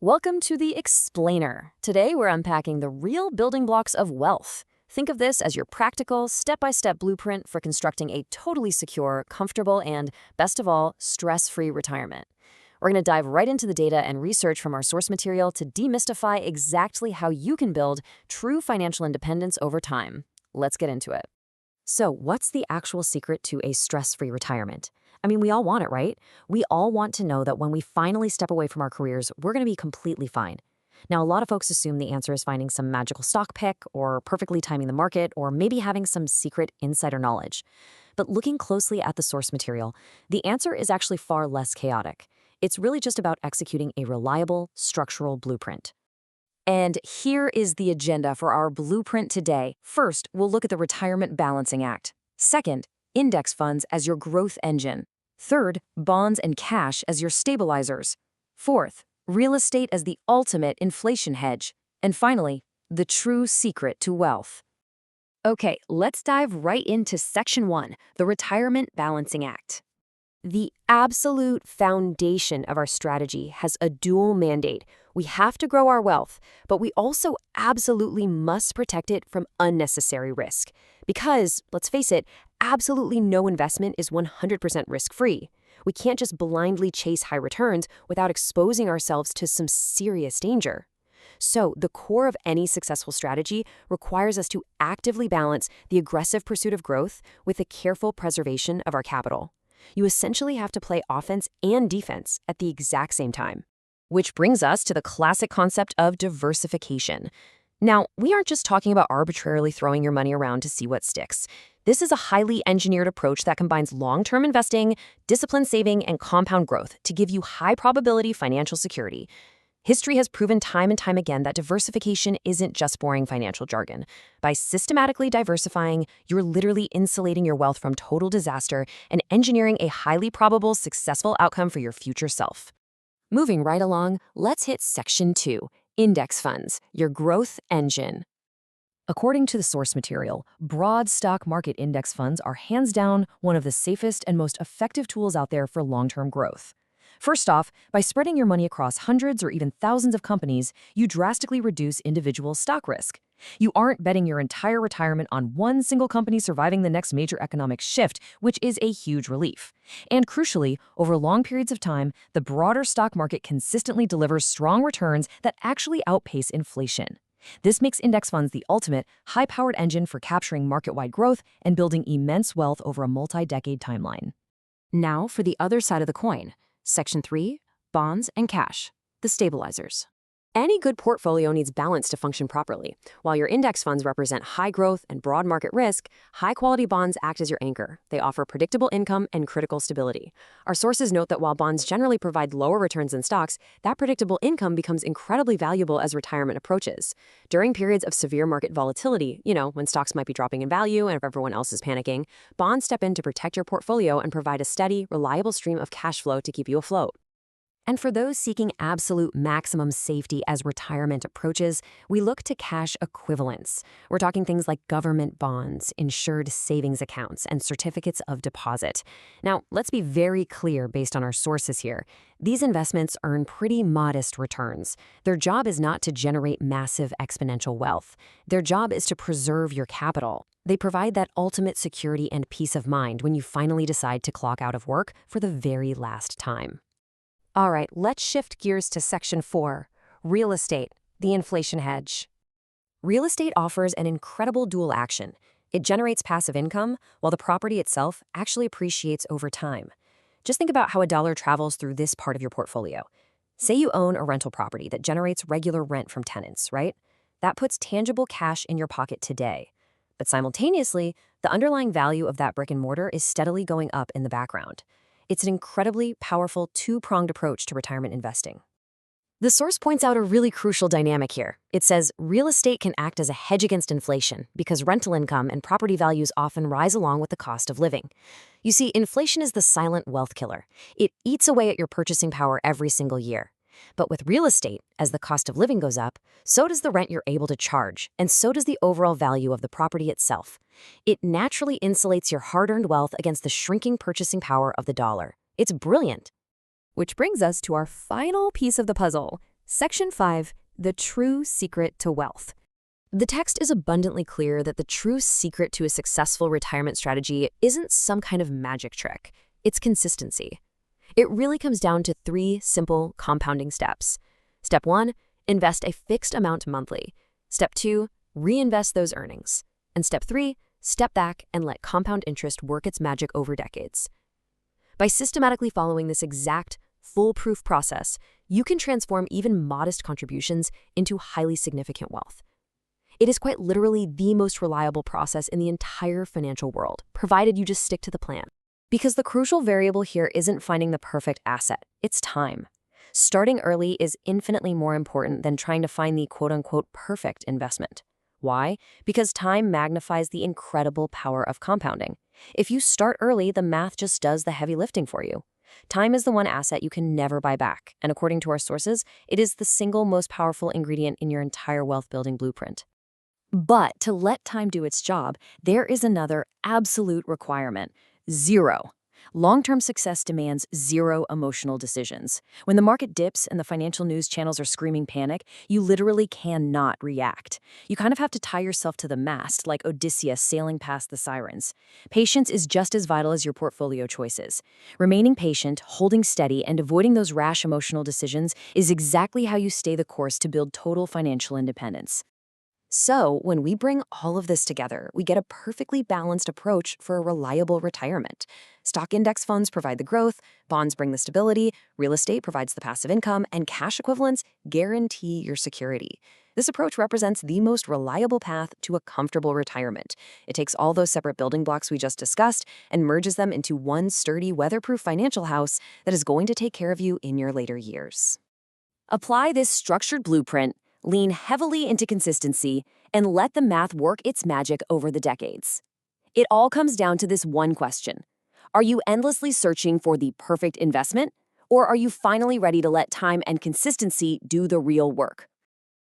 Welcome to the Explainer. Today we're unpacking the real building blocks of wealth. Think of this as your practical, step-by-step blueprint for constructing a totally secure, comfortable, and, best of all, stress-free retirement. We're going to dive right into the data and research from our source material to demystify exactly how you can build true financial independence over time. Let's get into it. So, what's the actual secret to a stress-free retirement? I mean, we all want it, right? We all want to know that when we finally step away from our careers, we're going to be completely fine. Now, a lot of folks assume the answer is finding some magical stock pick, or perfectly timing the market, or maybe having some secret insider knowledge. But looking closely at the source material, the answer is actually far less chaotic. It's really just about executing a reliable, structural blueprint. And here is the agenda for our blueprint today. First, we'll look at the Retirement Balancing Act. Second, index funds as your growth engine. Third, bonds and cash as your stabilizers. Fourth, real estate as the ultimate inflation hedge. And finally, the true secret to wealth. Okay, let's dive right into Section 1, the Retirement Balancing Act. The absolute foundation of our strategy has a dual mandate. We have to grow our wealth, but we also absolutely must protect it from unnecessary risk. Because, let's face it, absolutely no investment is 100% risk-free. We can't just blindly chase high returns without exposing ourselves to some serious danger. So, the core of any successful strategy requires us to actively balance the aggressive pursuit of growth with the careful preservation of our capital. You essentially have to play offense and defense at the exact same time. Which brings us to the classic concept of diversification. Now, we aren't just talking about arbitrarily throwing your money around to see what sticks. This is a highly engineered approach that combines long-term investing, disciplined saving, and compound growth to give you high-probability financial security. History has proven time and time again that diversification isn't just boring financial jargon. By systematically diversifying, you're literally insulating your wealth from total disaster and engineering a highly probable successful outcome for your future self. Moving right along, let's hit Section 2, Index Funds, your growth engine. According to the source material, broad stock market index funds are hands down one of the safest and most effective tools out there for long-term growth. First off, by spreading your money across hundreds or even thousands of companies, you drastically reduce individual stock risk. You aren't betting your entire retirement on one single company surviving the next major economic shift, which is a huge relief. And crucially, over long periods of time, the broader stock market consistently delivers strong returns that actually outpace inflation. This makes index funds the ultimate, high-powered engine for capturing market-wide growth and building immense wealth over a multi-decade timeline. Now for the other side of the coin. Section 3, bonds and cash, the stabilizers. Any good portfolio needs balance to function properly. While your index funds represent high growth and broad market risk, high-quality bonds act as your anchor. They offer predictable income and critical stability. Our sources note that while bonds generally provide lower returns than stocks, that predictable income becomes incredibly valuable as retirement approaches. During periods of severe market volatility, when stocks might be dropping in value and if everyone else is panicking, bonds step in to protect your portfolio and provide a steady, reliable stream of cash flow to keep you afloat. And for those seeking absolute maximum safety as retirement approaches, we look to cash equivalents. We're talking things like government bonds, insured savings accounts, and certificates of deposit. Now, let's be very clear based on our sources here. These investments earn pretty modest returns. Their job is not to generate massive exponential wealth. Their job is to preserve your capital. They provide that ultimate security and peace of mind when you finally decide to clock out of work for the very last time. All right, let's shift gears to Section 4, real estate, the inflation hedge. Real estate offers an incredible dual action. It generates passive income, while the property itself actually appreciates over time. Just think about how a dollar travels through this part of your portfolio. Say you own a rental property that generates regular rent from tenants, right? That puts tangible cash in your pocket today. But simultaneously, the underlying value of that brick and mortar is steadily going up in the background. It's an incredibly powerful two-pronged approach to retirement investing. The source points out a really crucial dynamic here. It says real estate can act as a hedge against inflation because rental income and property values often rise along with the cost of living. You see, inflation is the silent wealth killer. It eats away at your purchasing power every single year. But with real estate, as the cost of living goes up, so does the rent you're able to charge, and so does the overall value of the property itself. It naturally insulates your hard-earned wealth against the shrinking purchasing power of the dollar. It's brilliant. Which brings us to our final piece of the puzzle, Section 5. The True Secret to Wealth. The text is abundantly clear that the true secret to a successful retirement strategy isn't some kind of magic trick. It's consistency. It really comes down to 3 simple compounding steps. Step 1, invest a fixed amount monthly. Step 2, reinvest those earnings. And step 3, step back and let compound interest work its magic over decades. By systematically following this exact, foolproof process, you can transform even modest contributions into highly significant wealth. It is quite literally the most reliable process in the entire financial world, provided you just stick to the plan. Because the crucial variable here isn't finding the perfect asset, it's time. Starting early is infinitely more important than trying to find the quote-unquote perfect investment. Why? Because time magnifies the incredible power of compounding. If you start early, the math just does the heavy lifting for you. Time is the one asset you can never buy back, and according to our sources, it is the single most powerful ingredient in your entire wealth-building blueprint. But to let time do its job, there is another absolute requirement: zero. Long-term success demands zero emotional decisions. When the market dips and the financial news channels are screaming panic, you literally cannot react. You kind of have to tie yourself to the mast, like Odysseus sailing past the sirens. Patience is just as vital as your portfolio choices. Remaining patient, holding steady, and avoiding those rash emotional decisions is exactly how you stay the course to build total financial independence. So, when we bring all of this together, we get a perfectly balanced approach for a reliable retirement. Stock index funds provide the growth, bonds bring the stability, real estate provides the passive income, and cash equivalents guarantee your security. This approach represents the most reliable path to a comfortable retirement. It takes all those separate building blocks we just discussed and merges them into one sturdy, weatherproof financial house that is going to take care of you in your later years. Apply this structured blueprint, lean heavily into consistency, and let the math work its magic over the decades. It all comes down to this one question: are you endlessly searching for the perfect investment, or are you finally ready to let time and consistency do the real work?